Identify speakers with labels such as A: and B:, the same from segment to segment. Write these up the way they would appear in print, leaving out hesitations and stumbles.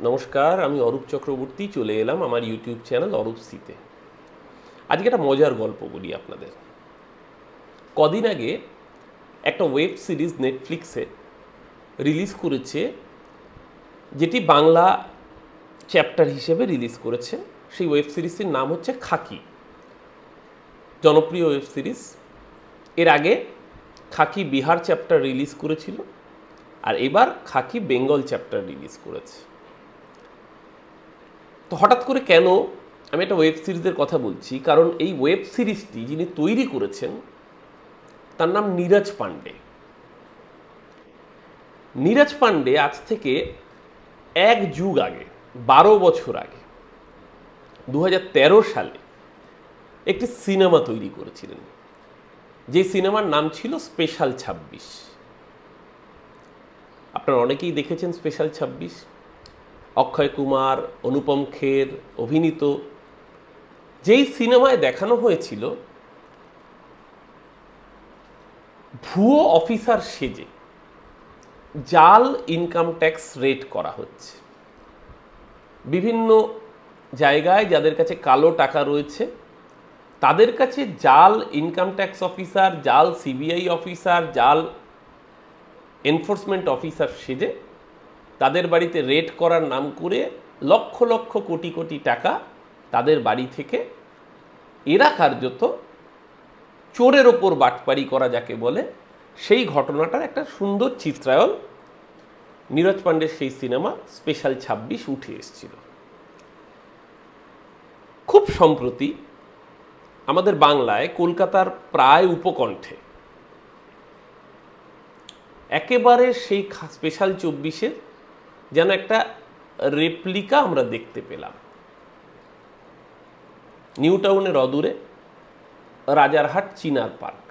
A: নমস্কার, আমি অরূপ চক্রবর্তী চলে এলাম আমার ইউটিউব চ্যানেল অরূপ সিতে। আজকে একটা মজার গল্প বলি আপনাদের। কদিন আগে একটা ওয়েব সিরিজ নেটফ্লিক্সে রিলিজ করেছে, যেটি বাংলা চ্যাপ্টার হিসেবে রিলিজ করেছে। সেই ওয়েব সিরিজটির নাম হচ্ছে খাকি। জনপ্রিয় ওয়েব সিরিজ। এর আগে খাকি বিহার চ্যাপ্টার রিলিজ করেছিল, আর এবার খাকি বেঙ্গল চ্যাপ্টার রিলিজ করেছে। তো হঠাৎ করে কেন আমি একটা ওয়েব সিরিজের কথা বলছি? কারণ এই ওয়েব সিরিজটি যিনি তৈরি করেছেন তার নাম নীরজ পান্ডে। নীরজ পান্ডে আজ থেকে এক যুগ আগে, 12 বছর আগে, 2013 সালে একটি সিনেমা তৈরি করেছিলেন, যে সিনেমার নাম ছিল স্পেশাল 26। আপনারা অনেকেই দেখেছেন স্পেশাল 26। অক্ষয় কুমার, অনুপম খের অভিনীত যেই সিনেমায় দেখানো হয়েছিল ভুয়ো অফিসার সেজে জাল ইনকাম ট্যাক্স রেড করা হচ্ছে। বিভিন্ন জায়গায় যাদের কাছে কালো টাকা রয়েছে তাদের কাছে জাল ইনকাম ট্যাক্স অফিসার, জাল সিবিআই অফিসার, জাল এনফোর্সমেন্ট অফিসার সেজে তাদের বাড়িতে রেড করার নাম করে লক্ষ লক্ষ কোটি কোটি টাকা তাদের বাড়ি থেকে এরা কার্যত চোরের ওপর বাটপারি করা যাকে বলে, সেই ঘটনাটার একটা সুন্দর চিত্রায়ন নীরজ পান্ডের সেই সিনেমা স্পেশাল 26 উঠে এসেছিল। খুব সম্প্রতি আমাদের বাংলায় কলকাতার প্রায় উপকণ্ঠে একেবারে সেই স্পেশাল 24-এর যেন একটা রেপ্লিকা আমরা দেখতে পেলাম। নিউ টাউনের অদূরে রাজারহাট চিনার পার্ক।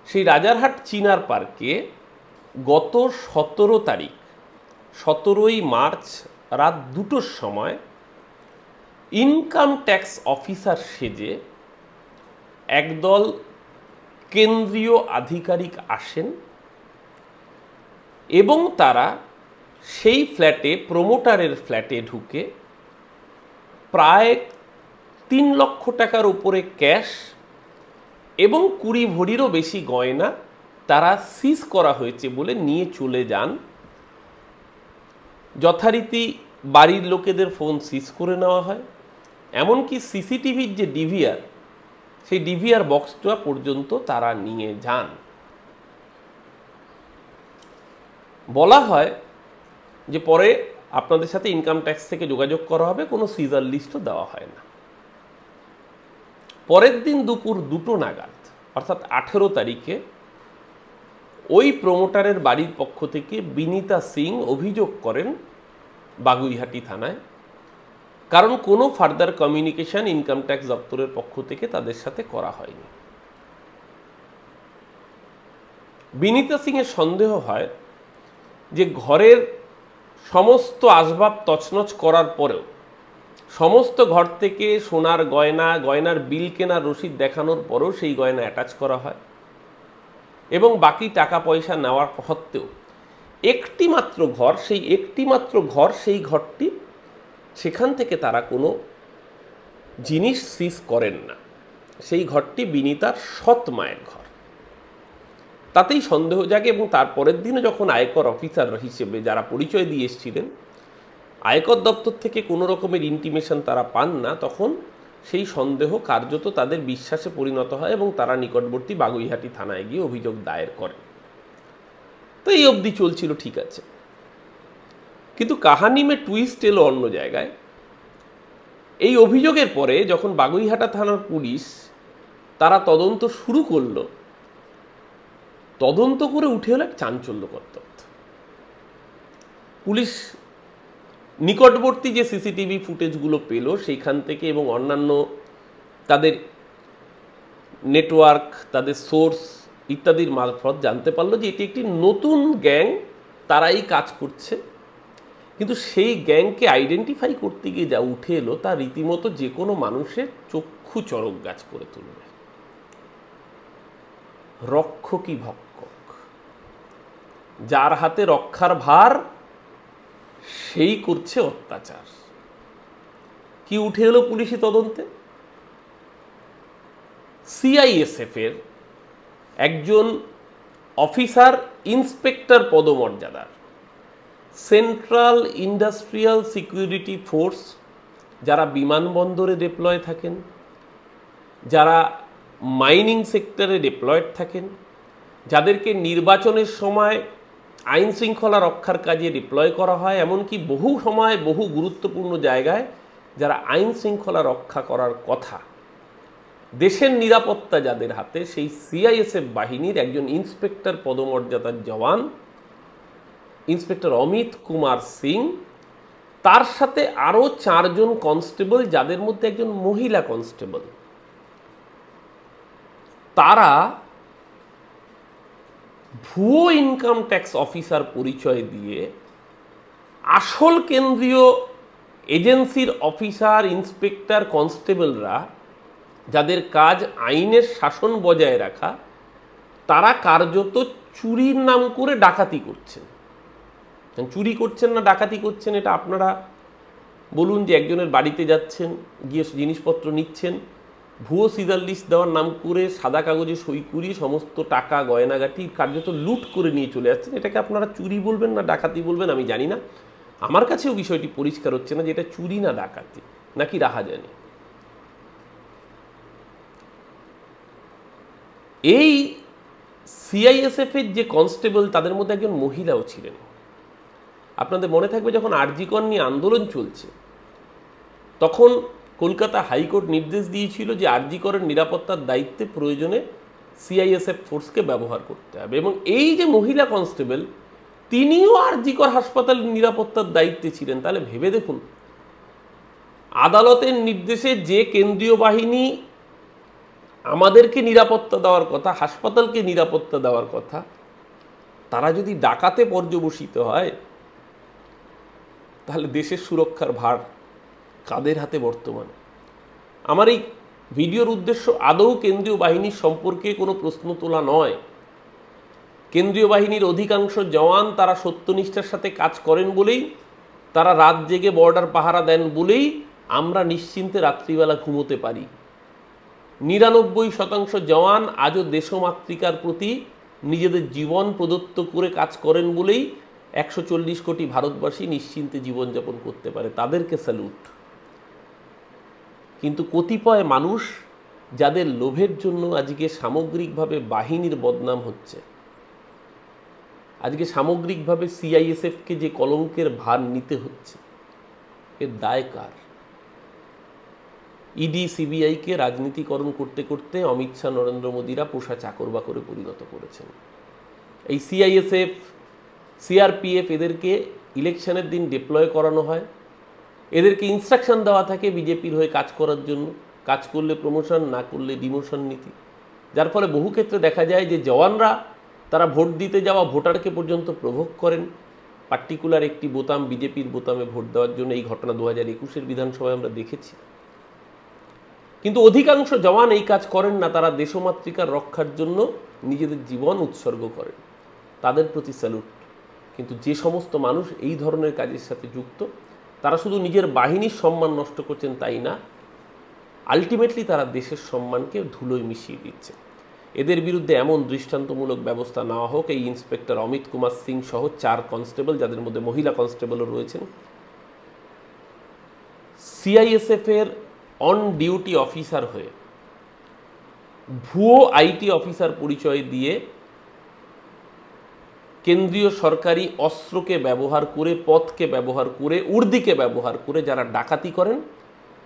A: সেই রাজারহাট চিনার পার্কে গত 17 তারিখ, 17ই মার্চ রাত 2টোর সময় ইনকাম ট্যাক্স অফিসার সেজে একদল কেন্দ্রীয় আধিকারিক আসেন এবং তারা সেই ফ্ল্যাটে, প্রমোটারের ফ্ল্যাটে ঢুকে প্রায় 3 লক্ষ টাকার উপরে ক্যাশ এবং 20 ভরিরও বেশি গয়না তারা সিজ করা হয়েছে বলে নিয়ে চলে যান। যথারীতি বাড়ির লোকেদের ফোন সিজ করে নেওয়া হয়, এমনকি সিসিটিভির যে ডিভিআর, সেই ডিভিআর বক্সটা পর্যন্ত তারা নিয়ে যান। বলা হয় যে পরে আপনাদের সাথে ইনকাম ট্যাক্স থেকে যোগাযোগ করা হবে, কোনো সিজার লিস্টও দেওয়া হয় না। পরের দিন দুপুর 2টো নাগাদ, অর্থাৎ 18 তারিখে, ওই প্রমোটারের বাড়ির পক্ষ থেকে বিনীতা সিং অভিযোগ করেন বাগুইহাটি থানায়, কারণ কোনো ফার্দার কমিউনিকেশন ইনকাম ট্যাক্স দপ্তরের পক্ষ থেকে তাদের সাথে করা হয়নি। বিনীতা সিংয়ের সন্দেহ হয় যে ঘরের সমস্ত আসবাব তছনছ করার পরেও, সমস্ত ঘর থেকে সোনার গয়না, গয়নার বিল কেনার রসিদ দেখানোর পরেও সেই গয়না অ্যাটাচ করা হয় এবং বাকি টাকা পয়সা নেওয়ার সত্ত্বেও একটি মাত্র ঘর, সেই ঘরটি, সেখান থেকে তারা কোনো জিনিস সিজ করেন না। সেই ঘরটি বিনীতার সৎ মায়ের ঘর। তাতেই সন্দেহ জাগে এবং তারপরের দিনে যখন আয়কর অফিসার হিসেবে যারা পরিচয় দিয়ে এসেছিলেন, আয়কর দপ্তর থেকে কোনো রকমের ইন্টিমেশন তারা পান না, তখন সেই সন্দেহ কার্যত তাদের বিশ্বাসে পরিণত হয় এবং তারা নিকটবর্তী বাগুইহাটি থানায় গিয়ে অভিযোগ দায়ের করেন। তো এই অবধি চলছিল ঠিক আছে, কিন্তু কাহানি মে টুইস্ট এলো অন্য জায়গায়। এই অভিযোগের পরে যখন বাগুইহাটা থানার পুলিশ তারা তদন্ত শুরু করলো, তদন্ত করে উঠে এলো এক চাঞ্চল্যকর তথ্য। পুলিশ নিকটবর্তী যে সিসিটিভি ফুটেজগুলো পেল সেইখান থেকে এবং অন্যান্য তাদের নেটওয়ার্ক, তাদের সোর্স ইত্যাদির মারফত জানতে পারলো যে এটি একটি নতুন গ্যাং, তারাই কাজ করছে। কিন্তু সেই গ্যাংকে আইডেন্টিফাই করতে গিয়ে যা উঠে এলো তা রীতিমতো যে কোনো মানুষের চক্ষু চড়ক গাছ করে তুলবে। রক্ষকই ভক্ষক, যার হাতে রক্ষার ভার সেই করছে অত্যাচার। কি উঠে এলো পুলিশি তদন্তে? সিআইএসএফ এর একজন অফিসার, ইন্সপেক্টর পদমর্যাদার, সেন্ট্রাল ইন্ডাস্ট্রিয়াল সিকিউরিটি ফোর্স, যারা বিমানবন্দরে ডিপ্লয় থাকেন, যারা মাইনিং সেক্টরে ডিপ্লয়েড থাকেন, যাদেরকে নির্বাচনের সময় আইন শৃঙ্খলা রক্ষার কাজে ডিপ্লয় করা হয়, এমনকি বহু সময় বহু গুরুত্বপূর্ণ জায়গায় যারা আইন শৃঙ্খলা রক্ষা করার কথা, দেশের নিরাপত্তা যাদের হাতে, সেই সিআইএসএফ বাহিনীর একজন ইন্সপেক্টর পদমর্যাদার জওয়ান, ইন্সপেক্টর অমিত কুমার সিং, তার সাথে আরও 4 জন কনস্টেবল, যাদের মধ্যে একজন মহিলা কনস্টেবল, তারা ভুয়ো ইনকাম ট্যাক্স অফিসার পরিচয় দিয়ে আসল কেন্দ্রীয় এজেন্সির অফিসার, ইন্সপেক্টর, কনস্টেবলরা, যাদের কাজ আইনের শাসন বজায় রাখা, তারা কার্যত চুরির নাম করে ডাকাতি করছেন। চুরি করছেন না ডাকাতি করছেন, এটা আপনারা বলুন। যে একজনের বাড়িতে যাচ্ছেন, গিয়ে জিনিসপত্র নিচ্ছেন, ভুয়ো সিজার লিস্ট দেওয়ার নাম করে সাদা কাগজে সই করিয়ে সমস্ত টাকা গয়নাগাটি কার্যত লুট করে নিয়ে চলে যাচ্ছেন, এটাকে আপনারা চুরি বলবেন না ডাকাতি বলবেন আমি জানি না। আমার কাছেও বিষয়টি পরিষ্কার হচ্ছে না যে এটা চুরি না ডাকাতি নাকি রাহাজানি। এই সিআইএসএফ এর যে কনস্টেবল, তাদের মধ্যে একজন মহিলাও ছিলেন। আপনাদের মনে থাকবে যখন আরজিকর নিয়ে আন্দোলন চলছে, তখন কলকাতা হাইকোর্ট নির্দেশ দিয়েছিল যে আরজিকরের নিরাপত্তার দায়িত্বে প্রয়োজনে সিআইএসএফ ফোর্সকে ব্যবহার করতে হবে। এবং এই যে মহিলা কনস্টেবল, তিনিও আরজিকর হাসপাতালের নিরাপত্তার দায়িত্বে ছিলেন। তাহলে ভেবে দেখুন, আদালতের নির্দেশে যে কেন্দ্রীয় বাহিনী আমাদেরকে নিরাপত্তা দেওয়ার কথা, হাসপাতালকে নিরাপত্তা দেওয়ার কথা, তারা যদি ডাকাতে পর্যবসিত হয়, তাহলে দেশের সুরক্ষার ভার কাদের হাতে বর্তমানে? আমার এই ভিডিওর উদ্দেশ্য আদৌ কেন্দ্রীয় বাহিনীর সম্পর্কে কোনো প্রশ্ন তোলা নয়। কেন্দ্রীয় বাহিনীর অধিকাংশ জওয়ান তারা সত্যনিষ্ঠার সাথে কাজ করেন বলেই, তারা রাত জেগে বর্ডার পাহারা দেন বলেই আমরা নিশ্চিন্তে রাত্রিবেলা ঘুমোতে পারি। 99% জওয়ান আজও দেশমাতৃকার প্রতি নিজেদের জীবন প্রদত্ত করে কাজ করেন বলেই 140 কোটি ভারতবাসী নিশ্চিন্তে জীবনযাপন করতে পারে। তাদেরকে স্যালুট। কিন্তু কতিপয় মানুষ, যাদের লোভের জন্য আজকে সামগ্রিকভাবে বাহিনীর বদনাম হচ্ছে, আজকে সামগ্রিকভাবে সিআইএসএফকে যে কলঙ্কের ভার নিতে হচ্ছে, এর দায় কার? ইডি সিবিআইকে রাজনীতিকরণ করতে করতে অমিত শাহ, নরেন্দ্র মোদীরা পোষা চাকর করে পরিণত করেছেন। এই সিআইএসএফ, সিআরপিএফ, এদেরকে ইলেকশনের দিন ডিপ্লয় করানো হয়, এদেরকে ইনস্ট্রাকশন দেওয়া থাকে বিজেপির হয়ে কাজ করার জন্য, কাজ করলে প্রমোশন, না করলে ডিমোশন নীতি। যার ফলে বহু ক্ষেত্রে দেখা যায় যে জওয়ানরা তারা ভোট দিতে যাওয়া ভোটারকে পর্যন্ত প্রভোগ করেন পার্টিকুলার একটি বোতাম, বিজেপির বোতামে ভোট দেওয়ার জন্য। এই ঘটনা 2021-এর বিধানসভায় আমরা দেখেছি। কিন্তু অধিকাংশ জওয়ান এই কাজ করেন না, তারা দেশমাতৃকার রক্ষার জন্য নিজেদের জীবন উৎসর্গ করেন। তাদের প্রতি স্যালুট। কিন্তু যে সমস্ত মানুষ এই ধরনের কাজের সাথে যুক্ত, তারা শুধু নিজের বাহিনীর সম্মান নষ্ট করছেন তাই না, আলটিমেটলি তারা দেশের সম্মানকে ধুলোয় মিশিয়ে দিচ্ছে। এদের বিরুদ্ধে এমন দৃষ্টান্তমূলক ব্যবস্থা নেওয়া হোক। এই ইন্সপেক্টর অমিত কুমার সিং সহ 4 কনস্টেবল, যাদের মধ্যে মহিলা কনস্টেবলও রয়েছেন, সিআইএসএফ এর অন ডিউটি অফিসার হয়ে ভুয়ো আইটি অফিসার পরিচয় দিয়ে কেন্দ্রীয় সরকারি অস্ত্রকে ব্যবহার করে, পথকে ব্যবহার করে, উর্দিকে ব্যবহার করে যারা ডাকাতি করেন,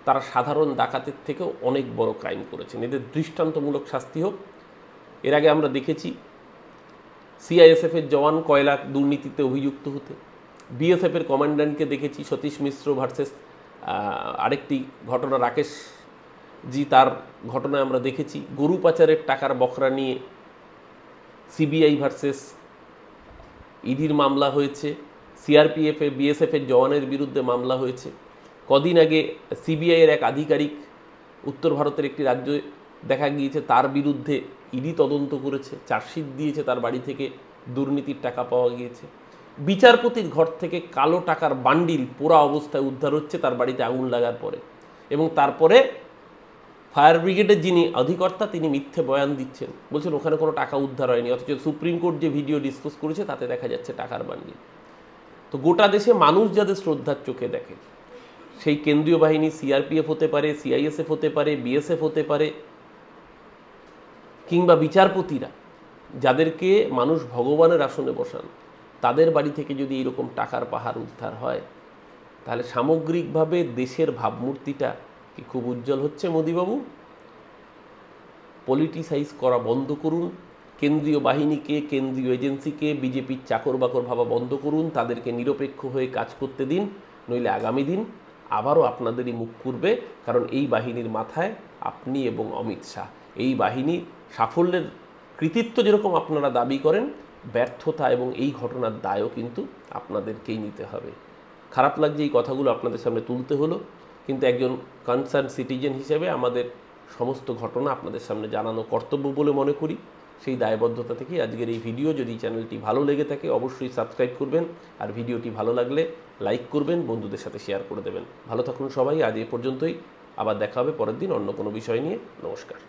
A: তারা সাধারণ ডাকাতের থেকেও অনেক বড় ক্রাইম করেছেন। এদের দৃষ্টান্তমূলক শাস্তি হোক। এর আগে আমরা দেখেছি সিআইএসএফ এর জওয়ান কয়লা দুর্নীতিতে অভিযুক্ত হতে, বিএসএফ এর কমান্ড্যান্টকে দেখেছি সতীশ মিশ্র ভার্সেস আরেকটি ঘটনা, রাকেশ জি, তার ঘটনায় আমরা দেখেছি গরু পাচারের টাকার বখরা নিয়ে সিবিআই ভার্সেস ইডির মামলা হয়েছে, সিআরপিএফ এর বিএসএফ এর জওয়ানের বিরুদ্ধে মামলা হয়েছে। কদিন আগে সিবিআই এর এক আধিকারিক উত্তর ভারতের একটি রাজ্যে দেখা গিয়েছে তার বিরুদ্ধে ইডি তদন্ত করেছে, চার্জশিট দিয়েছে, তার বাড়ি থেকে দুর্নীতির টাকা পাওয়া গিয়েছে। বিচারপতির ঘর থেকে কালো টাকার বান্ডিল পোড়া অবস্থায় উদ্ধার হচ্ছে তার বাড়িতে আগুন লাগার পরে, এবং তারপরে ফায়ার ব্রিগেডের যিনি অধিকর্তা তিনি মিথ্যে বয়ান দিচ্ছেন, বলছেন ওখানে কোনো টাকা উদ্ধার হয়নি, অথচ সুপ্রিম কোর্ট যে ভিডিও ডিসকাস করেছে তাতে দেখা যাচ্ছে টাকার বান্ডিল। তো গোটা দেশে মানুষ যাদের শ্রদ্ধার চোখে দেখে, সেই কেন্দ্রীয় বাহিনী সিআরপিএফ হতে পারে, সিআইএসএফ হতে পারে, বিএসএফ হতে পারে, কিংবা বিচারপতিরা যাদেরকে মানুষ ভগবানের আসনে বসান, তাদের বাড়ি থেকে যদি এরকম টাকার পাহাড় উদ্ধার হয়, তাহলে সামগ্রিকভাবে দেশের ভাবমূর্তিটা কি খুব উজ্জ্বল হচ্ছে মোদিবাবু? পলিটিসাইজ করা বন্ধ করুন, কেন্দ্রীয় বাহিনীকে, কেন্দ্রীয় এজেন্সিকে বিজেপির চাকর বাকর ভাবা বন্ধ করুন, তাদেরকে নিরপেক্ষ হয়ে কাজ করতে দিন, নইলে আগামী দিন আবারও আপনাদেরই মুখ করবে। কারণ এই বাহিনীর মাথায় আপনি এবং অমিত শাহ। এই বাহিনীর সাফল্যের কৃতিত্ব যেরকম আপনারা দাবি করেন, ব্যর্থতা এবং এই ঘটনার দায়ও কিন্তু আপনাদেরকেই নিতে হবে। খারাপ লাগছে এই কথাগুলো আপনাদের সামনে তুলতে হলো, কিন্তু একজন কনসার্ন সিটিজেন হিসেবে আমাদের সমস্ত ঘটনা আপনাদের সামনে জানানো কর্তব্য বলে মনে করি। সেই দায়বদ্ধতা থেকে আজকের এই ভিডিও। যদি চ্যানেলটি ভালো লেগে থাকে অবশ্যই সাবস্ক্রাইব করবেন, আর ভিডিওটি ভালো লাগলে লাইক করবেন, বন্ধুদের সাথে শেয়ার করে দেবেন। ভালো থাকুন সবাই, আজ এ পর্যন্তই। আবার দেখা হবে পরের দিন অন্য কোনো বিষয় নিয়ে। নমস্কার।